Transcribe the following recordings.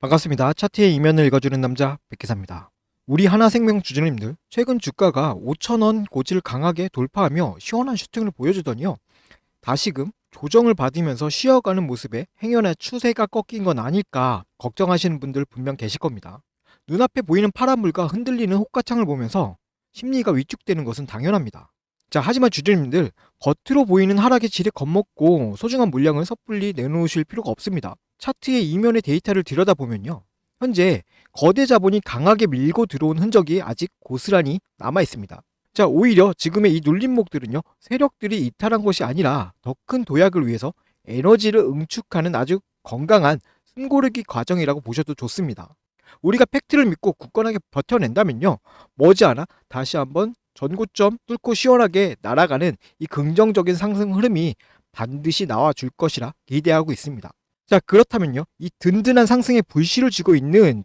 반갑습니다. 차트의 이면을 읽어주는 남자 백기사입니다. 우리 하나생명 주주님들, 최근 주가가 5,000원 고지를 강하게 돌파하며 시원한 슈팅을 보여주더니요, 다시금 조정을 받으면서 쉬어가는 모습에 행여나 추세가 꺾인 건 아닐까 걱정하시는 분들 분명 계실 겁니다. 눈앞에 보이는 파란 물과 흔들리는 호가창을 보면서 심리가 위축되는 것은 당연합니다. 자, 하지만 주주님들, 겉으로 보이는 하락의 질에 겁먹고 소중한 물량을 섣불리 내놓으실 필요가 없습니다. 차트의 이면의 데이터를 들여다보면요, 현재 거대 자본이 강하게 밀고 들어온 흔적이 아직 고스란히 남아 있습니다. 자, 오히려 지금의 이 눌림목들은요, 세력들이 이탈한 것이 아니라 더 큰 도약을 위해서 에너지를 응축하는 아주 건강한 숨고르기 과정이라고 보셔도 좋습니다. 우리가 팩트를 믿고 굳건하게 버텨낸다면요, 머지않아 다시 한번 전고점 뚫고 시원하게 날아가는 이 긍정적인 상승 흐름이 반드시 나와줄 것이라 기대하고 있습니다. 자, 그렇다면요, 이 든든한 상승의 불씨를 쥐고 있는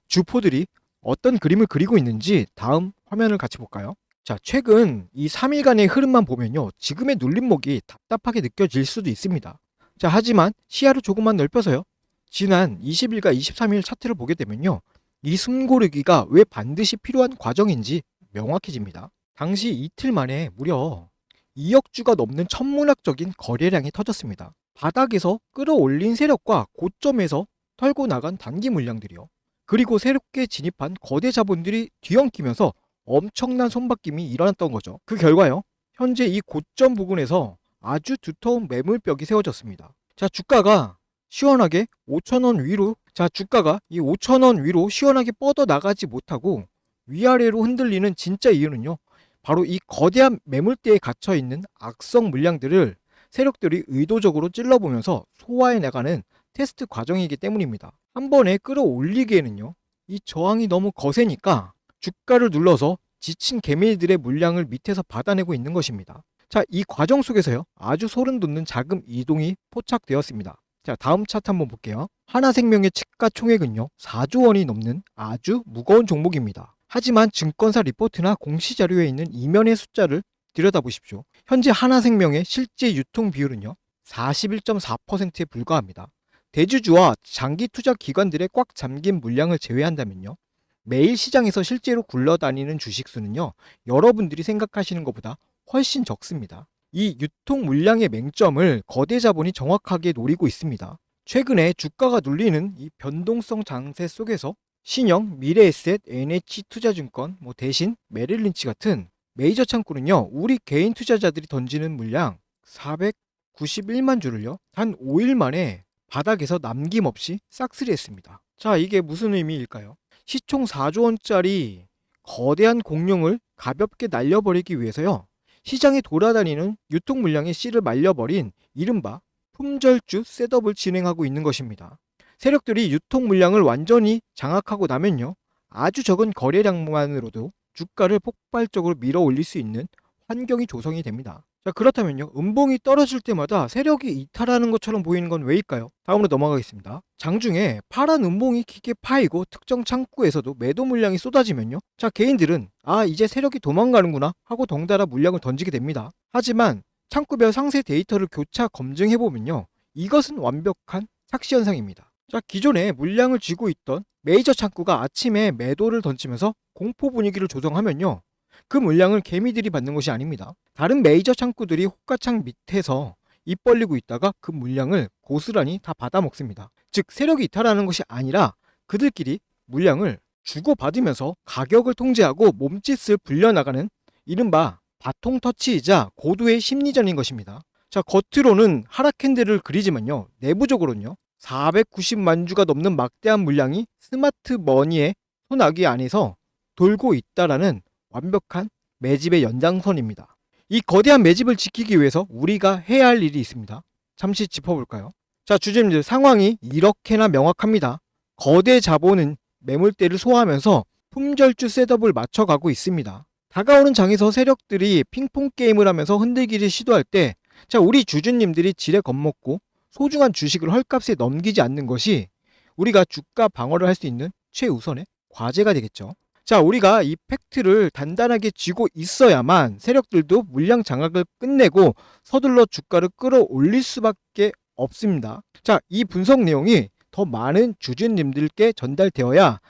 주포들이 어떤 그림을 그리고 있는지 다음 화면을 같이 볼까요? 자, 최근 이 3일간의 흐름만 보면요, 지금의 눌림목이 답답하게 느껴질 수도 있습니다. 자, 하지만 시야를 조금만 넓혀서요, 지난 20일과 23일 차트를 보게 되면요, 이 숨고르기가 왜 반드시 필요한 과정인지 명확해집니다. 당시 이틀 만에 무려 2억 주가 넘는 천문학적인 거래량이 터졌습니다. 바닥에서 끌어올린 세력과 고점에서 털고 나간 단기 물량들이요, 그리고 새롭게 진입한 거대 자본들이 뒤엉키면서 엄청난 손바뀜이 일어났던 거죠. 그 결과요, 현재 이 고점 부근에서 아주 두터운 매물벽이 세워졌습니다. 자, 주가가 시원하게 5,000원 위로, 주가가 이 5,000원 위로 시원하게 뻗어 나가지 못하고 위아래로 흔들리는 진짜 이유는요, 바로 이 거대한 매물대에 갇혀 있는 악성 물량들을 세력들이 의도적으로 찔러보면서 소화해 나가는 테스트 과정이기 때문입니다. 한 번에 끌어올리기에는요, 이 저항이 너무 거세니까 주가를 눌러서 지친 개미들의 물량을 밑에서 받아내고 있는 것입니다. 자, 이 과정 속에서요, 아주 소름 돋는 자금 이동이 포착되었습니다. 자, 다음 차트 한번 볼게요. 하나생명의 시가총액은요, 4조 원이 넘는 아주 무거운 종목입니다. 하지만 증권사 리포트나 공시자료에 있는 이면의 숫자를 들여다보십시오. 현재 하나생명의 실제 유통 비율은요, 41.4%에 불과합니다. 대주주와 장기 투자 기관들의 꽉 잠긴 물량을 제외한다면요, 매일 시장에서 실제로 굴러다니는 주식 수는요, 여러분들이 생각하시는 것보다 훨씬 적습니다. 이 유통 물량의 맹점을 거대 자본이 정확하게 노리고 있습니다. 최근에 주가가 눌리는 이 변동성 장세 속에서 신영, 미래에셋, NH투자증권, 대신 메릴린치 같은 메이저 창구는요, 우리 개인 투자자들이 던지는 물량 491만 주를요, 단 5일 만에 바닥에서 남김없이 싹쓸이했습니다. 자, 이게 무슨 의미일까요? 시총 4조 원짜리 거대한 공룡을 가볍게 날려버리기 위해서요, 시장에 돌아다니는 유통 물량의 씨를 말려버린 이른바 품절주 셋업을 진행하고 있는 것입니다. 세력들이 유통 물량을 완전히 장악하고 나면요, 아주 적은 거래량만으로도 주가를 폭발적으로 밀어 올릴 수 있는 환경이 조성이 됩니다. 자, 그렇다면요, 음봉이 떨어질 때마다 세력이 이탈하는 것처럼 보이는 건 왜일까요? 다음으로 넘어가겠습니다. 장중에 파란 음봉이 깊게 파이고 특정 창구에서도 매도 물량이 쏟아지면요, 자, 개인들은 이제 세력이 도망가는구나 하고 덩달아 물량을 던지게 됩니다. 하지만 창구별 상세 데이터를 교차 검증해보면요, 이것은 완벽한 착시 현상입니다. 자, 기존에 물량을 쥐고 있던 메이저 창구가 아침에 매도를 던지면서 공포 분위기를 조성하면요, 그 물량을 개미들이 받는 것이 아닙니다. 다른 메이저 창구들이 호가창 밑에서 입 벌리고 있다가 그 물량을 고스란히 다 받아먹습니다. 즉, 세력이 이탈하는 것이 아니라 그들끼리 물량을 주고받으면서 가격을 통제하고 몸짓을 불려나가는 이른바 바통 터치이자 고도의 심리전인 것입니다. 자, 겉으로는 하락 캔들을 그리지만요, 내부적으로는요, 490만 주가 넘는 막대한 물량이 스마트 머니의 손아귀 안에서 돌고 있다라는 완벽한 매집의 연장선입니다. 이 거대한 매집을 지키기 위해서 우리가 해야 할 일이 있습니다. 잠시 짚어볼까요? 자, 주주님들, 상황이 이렇게나 명확합니다. 거대 자본은 매물대를 소화하면서 품절주 셋업을 맞춰가고 있습니다. 다가오는 장에서 세력들이 핑퐁 게임을 하면서 흔들기를 시도할 때, 자, 우리 주주님들이 지레 겁먹고 소중한 주식을 헐값에 넘기지 않는 것이 우리가 주가 방어를 할 수 있는 최우선의 과제가 되겠죠. 자, 우리가 이 팩트를 단단하게 쥐고 있어야만 세력들도 물량 장악을 끝내고 서둘러 주가를 끌어올릴 수밖에 없습니다. 자, 이 분석 내용이 더 많은 주주님들께 전달되어야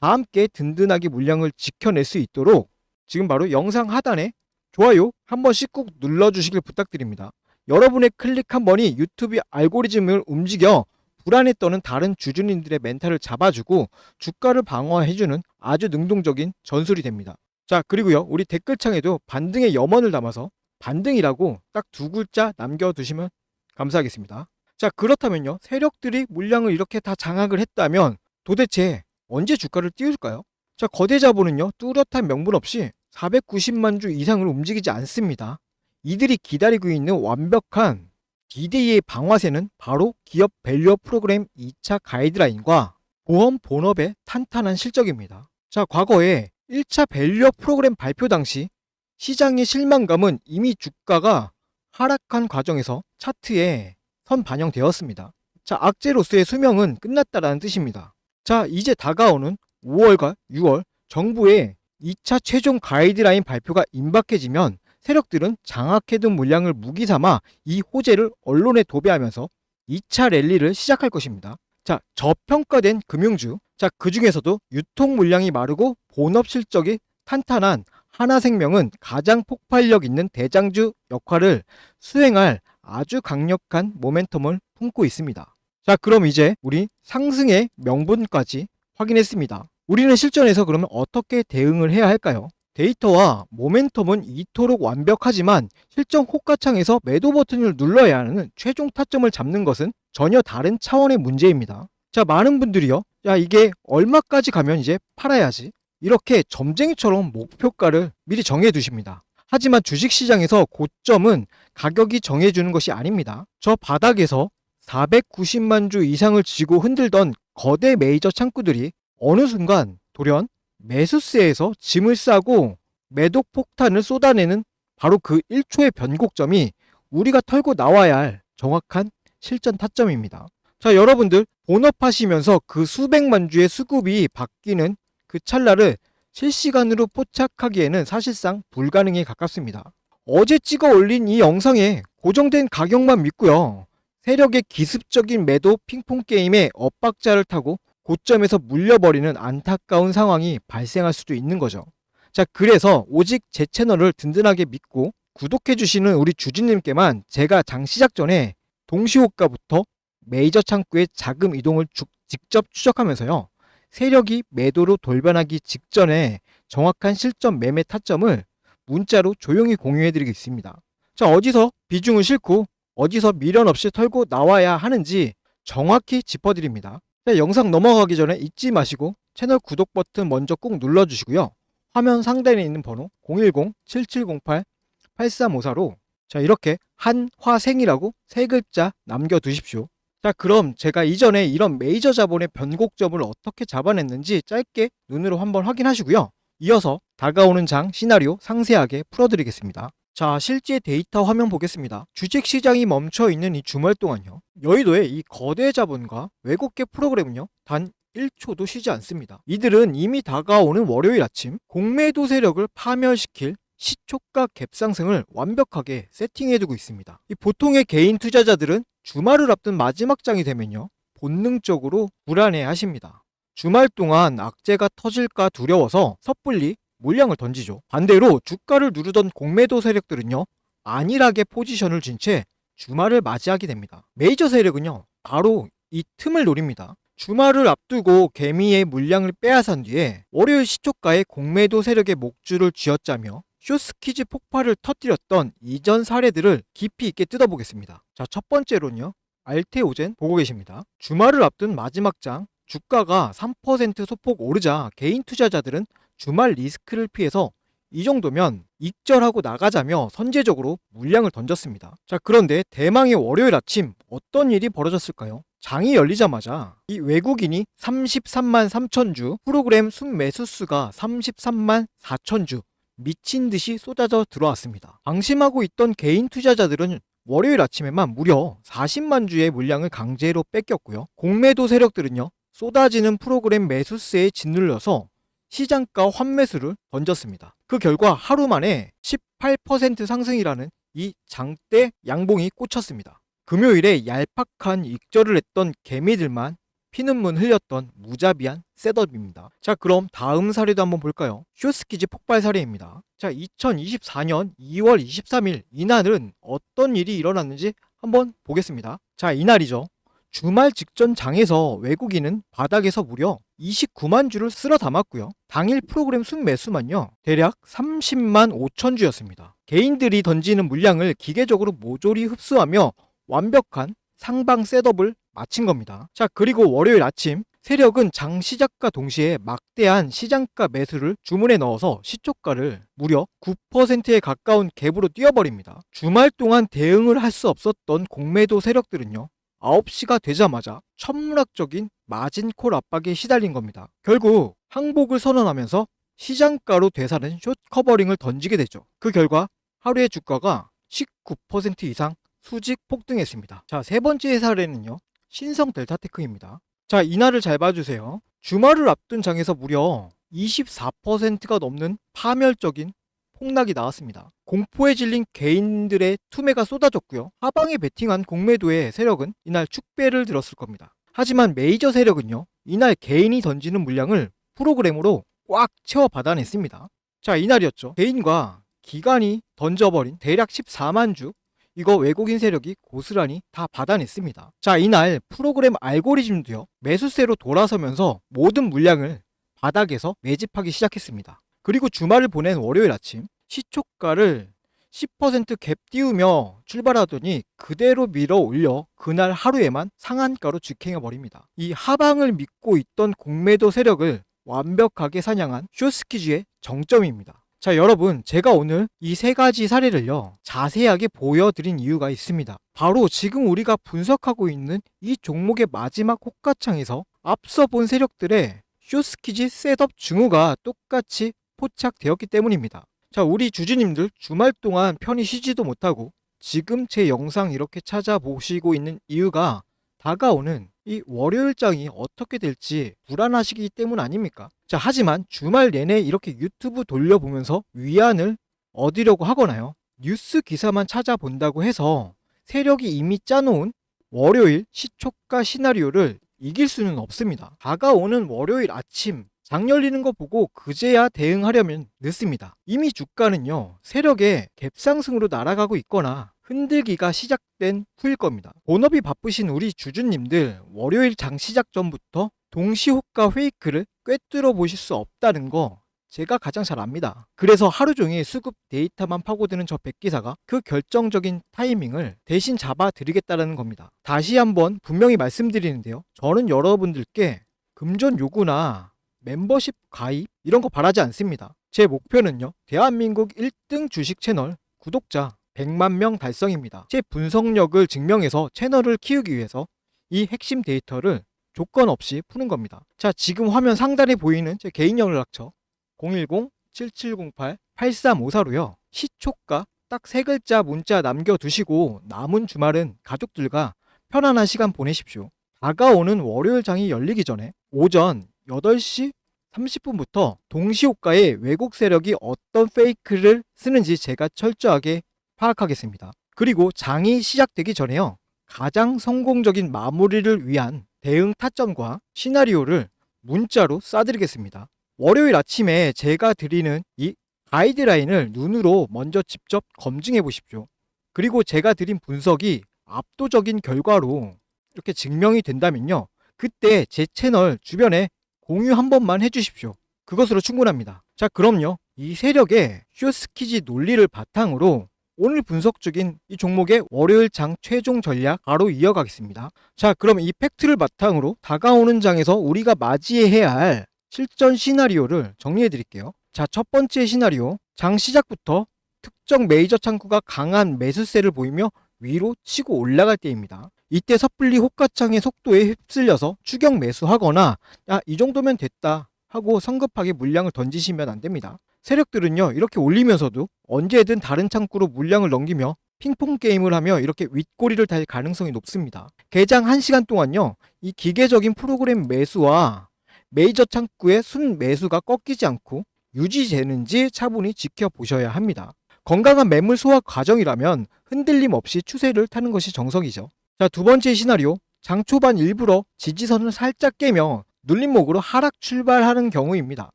다 함께 든든하게 물량을 지켜낼 수 있도록 지금 바로 영상 하단에 좋아요 한 번씩 꾹 눌러주시길 부탁드립니다. 여러분의 클릭 한 번이 유튜브 알고리즘을 움직여 불안에 떠는 다른 주주님들의 멘탈을 잡아주고 주가를 방어해주는 아주 능동적인 전술이 됩니다. 자, 그리고요, 우리 댓글창에도 반등의 염원을 담아서 반등이라고 딱 두 글자 남겨두시면 감사하겠습니다. 자, 그렇다면요, 세력들이 물량을 이렇게 다 장악을 했다면 도대체 언제 주가를 띄울까요? 자, 거대 자본은요, 뚜렷한 명분 없이 490만 주 이상을 움직이지 않습니다. 이들이 기다리고 있는 완벽한 D-Day의 방화쇠는 바로 기업 밸류업 프로그램 2차 가이드라인과 보험 본업의 탄탄한 실적입니다. 자, 과거에 1차 밸류업 프로그램 발표 당시 시장의 실망감은 이미 주가가 하락한 과정에서 차트에 선 반영되었습니다. 자, 악재로서의 수명은 끝났다라는 뜻입니다. 자, 이제 다가오는 5월과 6월 정부의 2차 최종 가이드라인 발표가 임박해지면 세력들은 장악해둔 물량을 무기 삼아 이 호재를 언론에 도배하면서 2차 랠리를 시작할 것입니다. 자, 저평가된 금융주, 자, 그 중에서도 유통 물량이 마르고 본업 실적이 탄탄한 하나생명은 가장 폭발력 있는 대장주 역할을 수행할 아주 강력한 모멘텀을 품고 있습니다. 자, 그럼 이제 우리 상승의 명분까지 확인했습니다. 우리는 실전에서 그러면 어떻게 대응을 해야 할까요? 데이터와 모멘텀은 이토록 완벽하지만 실전 호가창에서 매도 버튼을 눌러야 하는 최종 타점을 잡는 것은 전혀 다른 차원의 문제입니다. 자, 많은 분들이요, 야, 이게 얼마까지 가면 이제 팔아야지, 이렇게 점쟁이처럼 목표가를 미리 정해 두십니다. 하지만 주식시장에서 고점은 가격이 정해주는 것이 아닙니다. 저 바닥에서 490만 주 이상을 쥐고 흔들던 거대 메이저 창구들이 어느 순간 돌연 매수세에서 짐을 싸고 매독 폭탄을 쏟아내는 바로 그 1초의 변곡점이 우리가 털고 나와야 할 정확한 실전 타점입니다. 자, 여러분들 본업하시면서 그 수백만 주의 수급이 바뀌는 그 찰나를 실시간으로 포착하기에는 사실상 불가능에 가깝습니다. 어제 찍어 올린 이 영상에 고정된 가격만 믿고요, 세력의 기습적인 매도 핑퐁 게임에 엇박자를 타고 고점에서 물려버리는 안타까운 상황이 발생할 수도 있는 거죠. 자, 그래서 오직 제 채널을 든든하게 믿고 구독해주시는 우리 주주님께만 제가 장 시작 전에 동시호가부터 메이저 창구의 자금 이동을 직접 추적하면서요, 세력이 매도로 돌변하기 직전에 정확한 실전 매매 타점을 문자로 조용히 공유해드리겠습니다. 자, 어디서 비중을 싣고 어디서 미련 없이 털고 나와야 하는지 정확히 짚어드립니다. 자, 영상 넘어가기 전에 잊지 마시고 채널 구독 버튼 먼저 꾹 눌러주시고요. 화면 상단에 있는 번호 010-7708-8354로 자, 이렇게 한화생이라고 세 글자 남겨두십시오. 자, 그럼 제가 이전에 이런 메이저 자본의 변곡점을 어떻게 잡아냈는지 짧게 눈으로 한번 확인하시고요. 이어서 다가오는 장 시나리오 상세하게 풀어드리겠습니다. 자, 실제 데이터 화면 보겠습니다. 주식시장이 멈춰있는 이 주말 동안요, 여의도의 이 거대 자본과 외국계 프로그램은요, 단 1초도 쉬지 않습니다. 이들은 이미 다가오는 월요일 아침 공매도 세력을 파멸시킬 시초가 갭상승을 완벽하게 세팅해두고 있습니다. 이 보통의 개인 투자자들은 주말을 앞둔 마지막 장이 되면요, 본능적으로 불안해하십니다. 주말 동안 악재가 터질까 두려워서 섣불리 물량을 던지죠. 반대로 주가를 누르던 공매도 세력들은요, 안일하게 포지션을 쥔 채 주말을 맞이하게 됩니다. 메이저 세력은요, 바로 이 틈을 노립니다. 주말을 앞두고 개미의 물량을 빼앗은 뒤에 월요일 시초가에 공매도 세력의 목줄을 쥐어짜며 쇼스퀴즈 폭발을 터뜨렸던 이전 사례들을 깊이 있게 뜯어보겠습니다. 자, 첫 번째로는요, 알테오젠 보고 계십니다. 주말을 앞둔 마지막 장 주가가 3% 소폭 오르자 개인 투자자들은 주말 리스크를 피해서 이 정도면 익절하고 나가자며 선제적으로 물량을 던졌습니다. 자, 그런데 대망의 월요일 아침 어떤 일이 벌어졌을까요? 장이 열리자마자 이 외국인이 33만 3천 주, 프로그램 순매수 수가 33만 4천 주, 미친 듯이 쏟아져 들어왔습니다. 방심하고 있던 개인 투자자들은 월요일 아침에만 무려 40만 주의 물량을 강제로 뺏겼고요. 공매도 세력들은요, 쏟아지는 프로그램 매수세에 짓눌려서 시장가 환매수를 던졌습니다. 그 결과 하루 만에 18% 상승이라는 이 장대 양봉이 꽂혔습니다. 금요일에 얄팍한 익절을 했던 개미들만 피눈물 흘렸던 무자비한 셋업입니다. 자, 그럼 다음 사례도 한번 볼까요? 쇼스키즈 폭발 사례입니다. 자, 2024년 2월 23일 이날은 어떤 일이 일어났는지 한번 보겠습니다. 자, 이날이죠. 주말 직전 장에서 외국인은 바닥에서 무려 29만 주를 쓸어 담았고요. 당일 프로그램 순매수만요, 대략 30만 5천 주였습니다. 개인들이 던지는 물량을 기계적으로 모조리 흡수하며 완벽한 상방 셋업을 마친 겁니다. 자, 그리고 월요일 아침 세력은 장 시작과 동시에 막대한 시장가 매수를 주문에 넣어서 시초가를 무려 9%에 가까운 갭으로 뛰어버립니다. 주말 동안 대응을 할 수 없었던 공매도 세력들은요, 9시가 되자마자 천문학적인 마진콜 압박에 시달린 겁니다. 결국 항복을 선언하면서 시장가로 되사는 숏 커버링을 던지게 되죠. 그 결과 하루의 주가가 19% 이상 수직 폭등했습니다. 자, 세 번째 사례는요, 신성 델타테크입니다. 자, 이날을 잘 봐주세요. 주말을 앞둔 장에서 무려 24%가 넘는 파멸적인 폭락이 나왔습니다. 공포에 질린 개인들의 투매가 쏟아졌고요. 하방에 베팅한 공매도의 세력은 이날 축배를 들었을 겁니다. 하지만 메이저 세력은요, 이날 개인이 던지는 물량을 프로그램으로 꽉 채워 받아냈습니다. 자, 이날이었죠. 개인과 기관이 던져버린 대략 14만 주, 이거 외국인 세력이 고스란히 다 받아냈습니다. 자, 이날 프로그램 알고리즘도요, 매수세로 돌아서면서 모든 물량을 바닥에서 매집하기 시작했습니다. 그리고 주말을 보낸 월요일 아침 시초가를 10% 갭 띄우며 출발하더니 그대로 밀어 올려 그날 하루에만 상한가로 직행해버립니다. 이 하방을 믿고 있던 공매도 세력을 완벽하게 사냥한 쇼스키즈의 정점입니다. 자, 여러분, 제가 오늘 이 세 가지 사례를요, 자세하게 보여드린 이유가 있습니다. 바로 지금 우리가 분석하고 있는 이 종목의 마지막 호가창에서 앞서 본 세력들의 쇼스키즈 셋업 증후가 똑같이 포착되었기 때문입니다. 자, 우리 주주님들 주말 동안 편히 쉬지도 못하고 지금 제 영상 이렇게 찾아보시고 있는 이유가 다가오는 이 월요일장이 어떻게 될지 불안하시기 때문 아닙니까? 자, 하지만 주말 내내 이렇게 유튜브 돌려보면서 위안을 얻으려고 하거나요, 뉴스 기사만 찾아본다고 해서 세력이 이미 짜놓은 월요일 시초가 시나리오를 이길 수는 없습니다. 다가오는 월요일 아침 장 열리는 거 보고 그제야 대응하려면 늦습니다. 이미 주가는요, 세력의 갭상승으로 날아가고 있거나 흔들기가 시작된 후일 겁니다. 본업이 바쁘신 우리 주주님들 월요일 장 시작 전부터 동시호가 페이크를 꿰뚫어 보실 수 없다는 거 제가 가장 잘 압니다. 그래서 하루 종일 수급 데이터만 파고드는 저 백기사가 그 결정적인 타이밍을 대신 잡아드리겠다는 겁니다. 다시 한번 분명히 말씀드리는데요, 저는 여러분들께 금전 요구나 멤버십 가입 이런 거 바라지 않습니다. 제 목표는요, 대한민국 1등 주식 채널 구독자 100만 명 달성입니다. 제 분석력을 증명해서 채널을 키우기 위해서 이 핵심 데이터를 조건 없이 푸는 겁니다. 자, 지금 화면 상단에 보이는 제 개인 연락처 010-7708-8354로요. 시초가 딱 3글자 문자 남겨두시고 남은 주말은 가족들과 편안한 시간 보내십시오. 다가오는 월요일 장이 열리기 전에 오전 8시 30분부터 동시호가의 외국 세력이 어떤 페이크를 쓰는지 제가 철저하게 파악하겠습니다. 그리고 장이 시작되기 전에요, 가장 성공적인 마무리를 위한 대응 타점과 시나리오를 문자로 쏴드리겠습니다. 월요일 아침에 제가 드리는 이 가이드라인을 눈으로 먼저 직접 검증해 보십시오. 그리고 제가 드린 분석이 압도적인 결과로 이렇게 증명이 된다면요, 그때 제 채널 주변에 공유 한 번만 해주십시오. 그것으로 충분합니다. 자, 그럼요, 이 세력의 쇼스키즈 논리를 바탕으로 오늘 분석 중인 이 종목의 월요일 장 최종 전략 바로 이어가겠습니다. 자, 그럼 이 팩트를 바탕으로 다가오는 장에서 우리가 맞이해야 할 실전 시나리오를 정리해 드릴게요. 자, 첫 번째 시나리오, 장 시작부터 특정 메이저 창구가 강한 매수세를 보이며 위로 치고 올라갈 때입니다. 이때 섣불리 호가창의 속도에 휩쓸려서 추격 매수하거나 야, 이 정도면 됐다 하고 성급하게 물량을 던지시면 안 됩니다. 세력들은요, 이렇게 올리면서도 언제든 다른 창구로 물량을 넘기며 핑퐁 게임을 하며 이렇게 윗꼬리를 달 가능성이 높습니다. 개장 1시간 동안요, 이 기계적인 프로그램 매수와 메이저 창구의 순 매수가 꺾이지 않고 유지되는지 차분히 지켜보셔야 합니다. 건강한 매물 소화 과정이라면 흔들림 없이 추세를 타는 것이 정석이죠. 자, 두 번째 시나리오, 장 초반 일부러 지지선을 살짝 깨며 눌림목으로 하락 출발하는 경우입니다.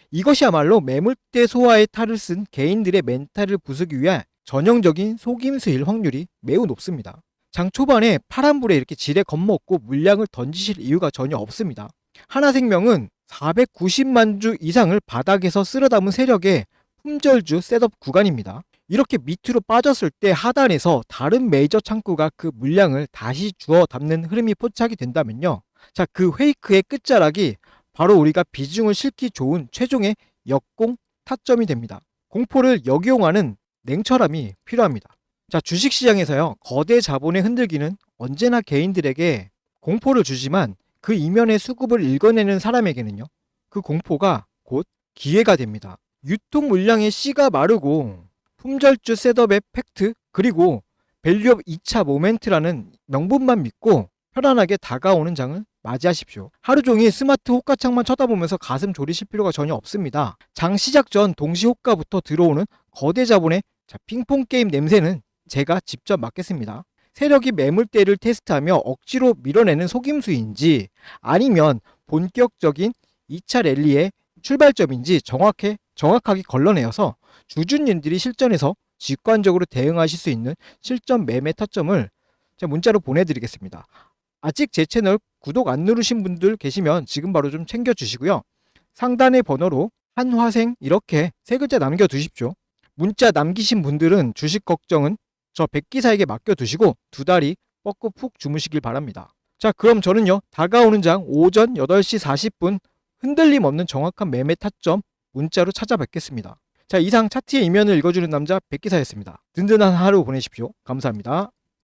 이것이야말로 매물대 소화의 탈을 쓴 개인들의 멘탈을 부수기 위해 전형적인 속임수일 확률이 매우 높습니다. 장 초반에 파란불에 이렇게 지레 겁먹고 물량을 던지실 이유가 전혀 없습니다. 하나생명은 490만 주 이상을 바닥에서 쓸어 담은 세력의 품절주 셋업 구간입니다. 이렇게 밑으로 빠졌을 때 하단에서 다른 메이저 창구가 그 물량을 다시 주워 담는 흐름이 포착이 된다면요. 자, 그 페이크의 끝자락이 바로 우리가 비중을 실기 좋은 최종의 역공 타점이 됩니다. 공포를 역이용하는 냉철함이 필요합니다. 자, 주식시장에서요, 거대 자본의 흔들기는 언제나 개인들에게 공포를 주지만 그 이면의 수급을 읽어내는 사람에게는요, 그 공포가 곧 기회가 됩니다. 유통 물량의 씨가 마르고 품절주 셋업의 팩트, 그리고 밸류업 2차 모멘트라는 명분만 믿고 편안하게 다가오는 장을 맞이하십시오. 하루 종일 스마트 호가창만 쳐다보면서 가슴 졸이실 필요가 전혀 없습니다. 장 시작 전 동시 호가부터 들어오는 거대 자본의 핑퐁 게임 냄새는 제가 직접 맡겠습니다. 세력이 매물대를 테스트하며 억지로 밀어내는 속임수인지 아니면 본격적인 2차 랠리의 출발점인지 정확하게 걸러내어서 주주님들이 실전에서 직관적으로 대응하실 수 있는 실전 매매 타점을 제가 문자로 보내드리겠습니다. 아직 제 채널 구독 안 누르신 분들 계시면 지금 바로 좀 챙겨주시고요. 상단의 번호로 한화생 이렇게 세 글자 남겨두십시오. 문자 남기신 분들은 주식 걱정은 저 백기사에게 맡겨두시고 두 다리 뻗고 푹 주무시길 바랍니다. 자, 그럼 저는요, 다가오는 장 오전 8시 40분 흔들림 없는 정확한 매매 타점 문자로 찾아뵙겠습니다. 자, 이상 차트의 이면을 읽어주는 남자 백기사였습니다. 든든한 하루 보내십시오. 감사합니다.